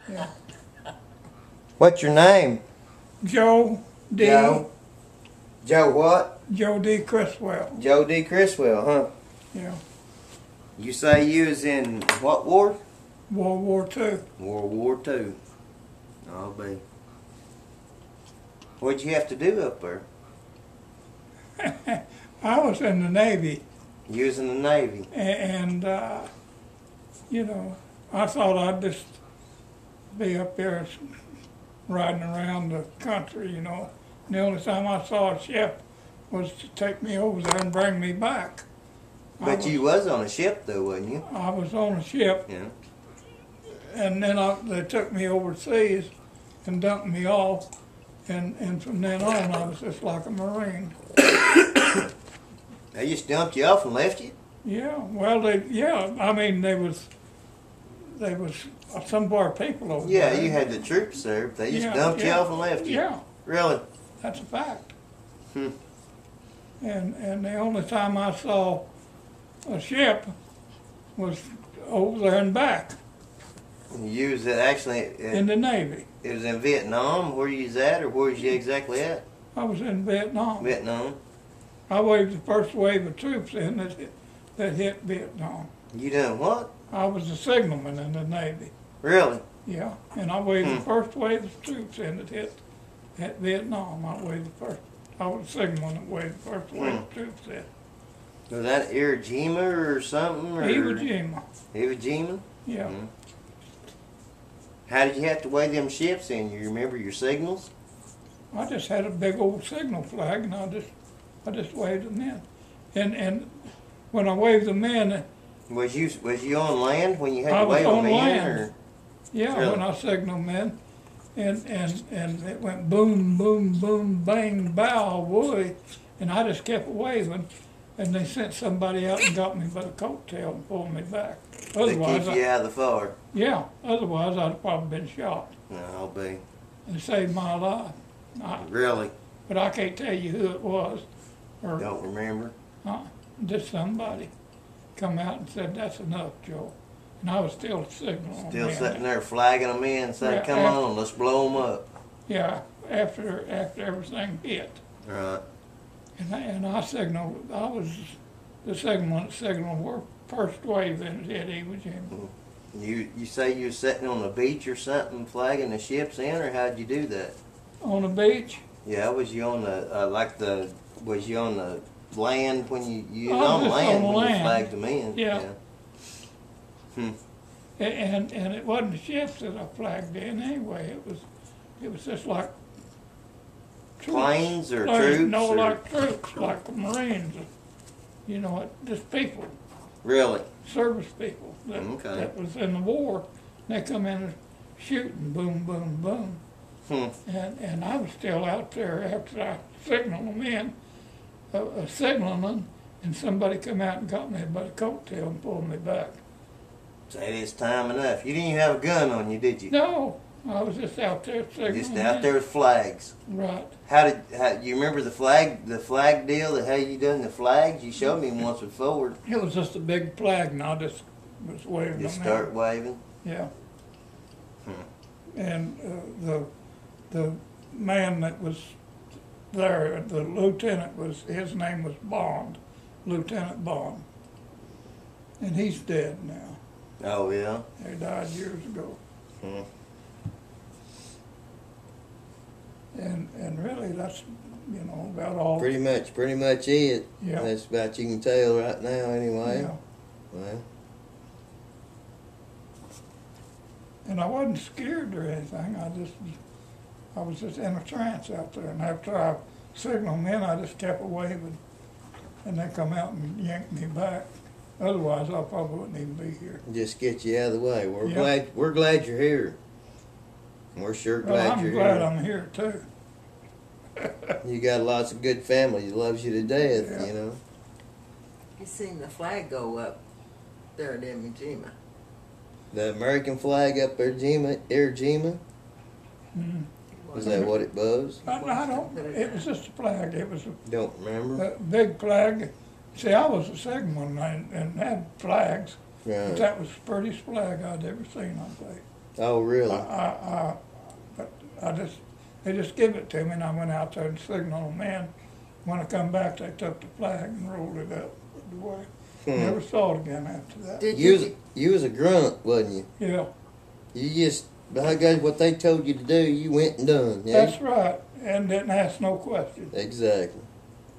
Yeah. What's your name? Joe D. Joe. Joe what? Joe D. Criswell. Joe D. Criswell, huh? Yeah. You say you was in what war? World War II. World War II. I'll be. What'd you have to do up there? I was in the Navy, You was in the Navy. and you know, I thought I'd just be up there riding around the country, you know. And the only time I saw a ship was to take me over there and bring me back. But you was on a ship though, wasn't you? I was on a ship, Yeah. and then they took me overseas and dumped me off, and from then on I was just like a Marine. They just dumped you off and left you? Yeah, well, I mean, there was some of our people over Yeah, there. you had the troops there. They just Yeah, dumped you yeah, off and left you. Yeah, Really? that's a fact. Hmm. And the only time I saw a ship was over there and back You was actually in the Navy. it was in Vietnam. Where you was at, or where was you exactly at? I was in Vietnam. Vietnam. I waved the first wave of troops in that hit Vietnam. You done what? I was a signalman in the Navy. Really? Yeah, and I waved the first wave of troops in that hit Vietnam. I was a signalman that waved the first wave of troops in. Was that Iwo Jima or something? Or Iwo Jima. Iwo Jima? Yeah. Mm. How did you have to wave them ships in? You remember your signals? I just had a big old signal flag, and I just waved them in. And when I waved them in, Was you on land when you had I to was wave on them in? land. Or? yeah, Really? when I signaled them in, and it went boom, boom, boom, bang, bow, woy, and I just kept waving, and they sent somebody out and got me by the coattail and pulled me back. They Otherwise, keep you out of the fire. otherwise I'd have probably been shot. No, I'll be. It saved my life. Really? But I can't tell you who it was, or Don't remember? just somebody come out and said, "That's enough, Joe." And I was still signaling. Still them. sitting there flagging them in, saying, Yeah, "Come on, let's blow them up." Yeah, after everything hit. Right. And I signaled, I was the signal were first wave and it hit Iwo Jima. You say you was sitting on the beach or something, flagging the ships in, or how'd you do that? On the beach, Yeah, was you on the was you on the land when you was I was on just land on the when you land. flagged them in? Yeah. Hmm. and it wasn't the ships that I flagged in anyway, it was just like troops. Planes or troops? No, or? like troops, like the Marines, you know, just people, Really? service people Okay. that was in the war. They come in and shooting, boom, boom, boom. Hmm. And I was still out there after I signaled them in, signaling them, and somebody come out and got me by the coattail and pulled me back. Say it's time enough. You didn't even have a gun on you, did you? No, I was just out there signaling. Just out there with flags. Right. How you remember the flag deal? That how you done the flags? You showed me once before. It was just a big flag, and I just was waving Just them start out. waving. Yeah. And the man that was there, the lieutenant his name was Bond, Lieutenant Bond, and he's dead now. Oh yeah. He died years ago. Hmm. And really, that's about all. Pretty much it. Yeah. That's about you can tell right now, anyway. Yeah. Well, And I wasn't scared or anything. I was just in a trance out there. And after I signaled them in, I just kept waving, and they come out and yanked me back. Otherwise, I probably wouldn't even be here. just get you out of the way. We're Yeah. glad you're here. We're sure Well, glad I'm you're glad here. I'm here too. You got lots of good family that loves you to death. Yeah. You know. You seen the flag go up there at Iwo Jima. The American flag up there, Iwo Jima. Mm. Is that what it was? I don't. It was just a flag. It was Don't remember. a big flag. See, I was a signalman and had flags. But Right. that was the prettiest flag I'd ever seen, I think. Oh, really? But they just give it to me, and I went out there and signaled them in. When I come back, they took the flag and rolled it up the way. Never saw it again after that. Did You was a grunt, wasn't you? Yeah, You just, by God, what they told you to do, you went and done. Yeah? that's right, and didn't ask no questions. Exactly.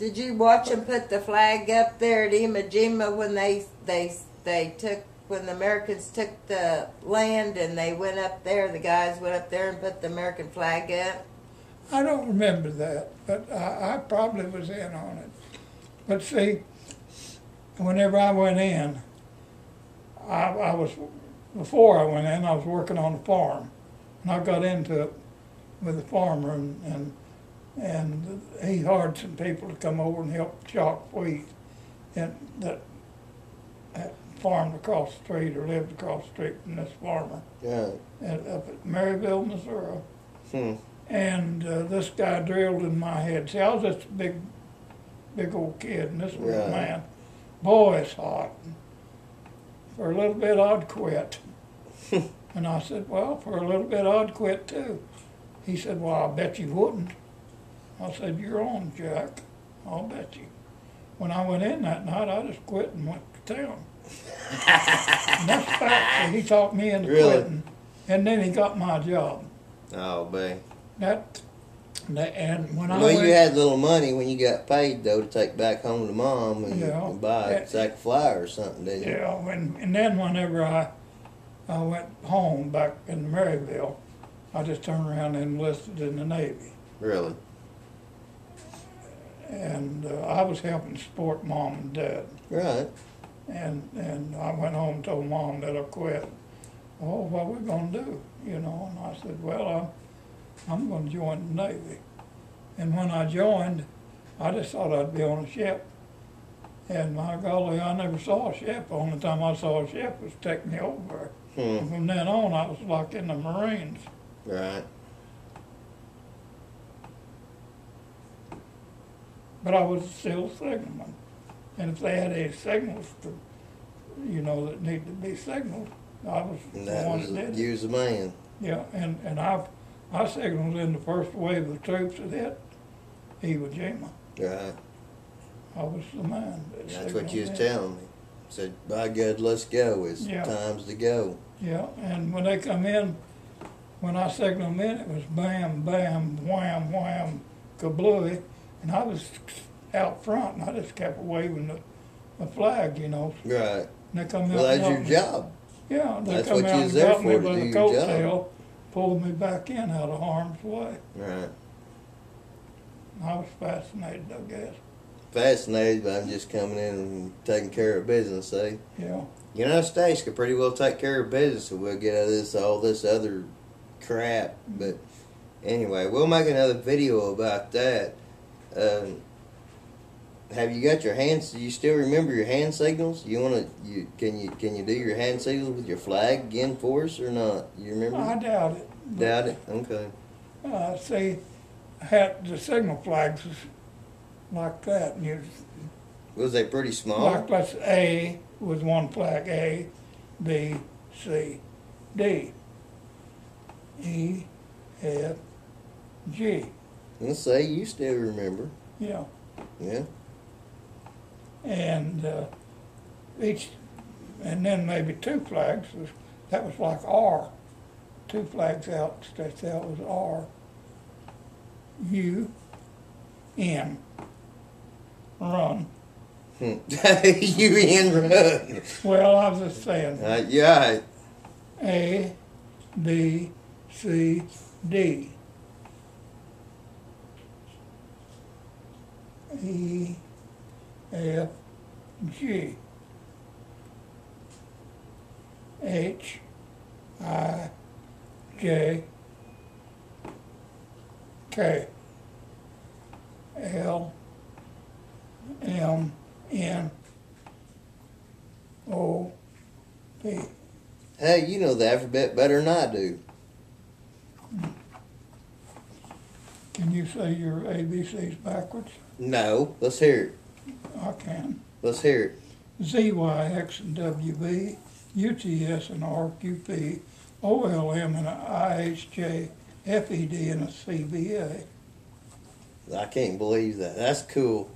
Did you watch them put the flag up there at Iwo Jima when they took when the Americans took the land and they went up there? The guys went up there and put the American flag up. I don't remember that, but I probably was in on it. But see, whenever I went in, I was, before I went in, I was working on a farm. And I got into it with the farmer, and he hired some people to come over and help chalk wheat and that farmed across the street or lived across the street from this farmer Yeah. up at Maryville, Missouri. Hmm. And this guy drilled in my head. See, I was just a big old kid, and this was a Right. man. Boy, it's hot. For a little bit, I'd quit. And I said, well, for a little bit, I'd quit too. He said, well, I bet you wouldn't. I said, you're on, Jack. I'll bet you. When I went in that night, I just quit and went to town. And that's fact. So he talked me into Really? quitting, and then he got my job. Oh, babe. And when I Well, went, you had little money when you got paid, though, to take back home to Mom and, Yeah. and buy a sack of flour or something, didn't you? yeah, and then whenever I went home back in Maryville, I just turned around and enlisted in the Navy. Really? And I was helping support Mom and Dad. Right. And I went home and told Mom that I quit. Oh, what are we going to do? You know, and I said, well, I'm going to join the Navy. And when I joined, I just thought I'd be on a ship. And my golly, I never saw a ship. The only time I saw a ship was take me over. And from then on, I was like in the Marines. Right. But I was still a signalman. And if they had any signals to, that needed to be signaled, I was And the that one was, that did it. you was the man. Yeah, and I signaled in the first wave of troops that hit Iwo Jima. Right. I was the man. That That's what you was signaled in. telling me. Said, by God, let's go. It's Yeah. times to go. Yeah, and when they come in, when I signaled them in, it was bam, bam, wham, wham, kablooey, and I was out front, and I just kept waving the flag, Right. And they come out. Well, that's and your got me. job. Yeah, they That's come what out you was and there got me for, to by do the your job. coattail, pulled me back in out of harm's way. Right. I was fascinated, I guess. Fascinated by him just coming in and taking care of business, eh? Yeah. United States could pretty well take care of business, so we'll get out of all this other crap. But anyway, we'll make another video about that. Have you got your hands? Do you still remember your hand signals? Can you do your hand signals with your flag again for us or not? You remember? I doubt it. but, Doubt it. Okay. See, had the signal flags was like that, and you Was they pretty small? like let's A with one flag, A, B, C, D, E, F, G. Let's say you still remember. Yeah, Yeah. and and then maybe two flags that was like R. Two flags out stretched out was R. U, N, run. You in run. Well, I was just saying. Yeah. A, B, C, D. E, F, G. H, I, J, K. L, M, N, O, P. Hey, you know the alphabet better than I do. Can you say your ABCs backwards? No. Let's hear it. I can. Let's hear it. Z, Y, X, and W, V, U, T, S, and R, Q, P, OLM and a IHJ, FED and a CBA. I can't believe that. That's cool.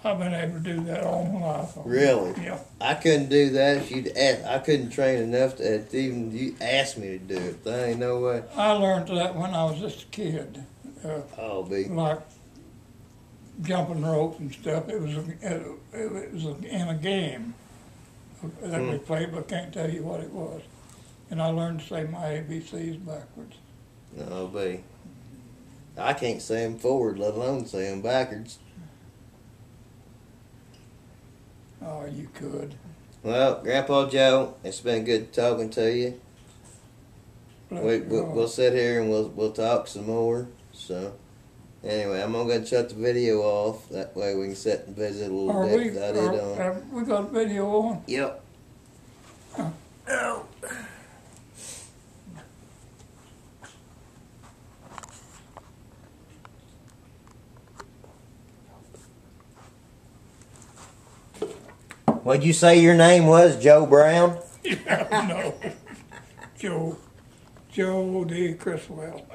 I've been able to do that all my life. Really? Yeah. I couldn't do that if you'd ask. I couldn't train enough to even you ask me to do it. There ain't no way. I learned that when I was just a kid. Oh, be. Like jumping rope and stuff. It was in a game that we played, but I can't tell you what it was. And I learned to say my ABCs backwards. No, be. I can't say them forward, let alone say them backwards. Oh, you could. Well, Grandpa Joe, it's been good talking to you. We'll sit here and we'll talk some more. So, anyway, I'm gonna shut the video off. That way we can sit and visit a little bit without it on. Have we got a video on? Yep. Oh. What'd you say your name was, Joe Brown? No. Joe D. Criswell.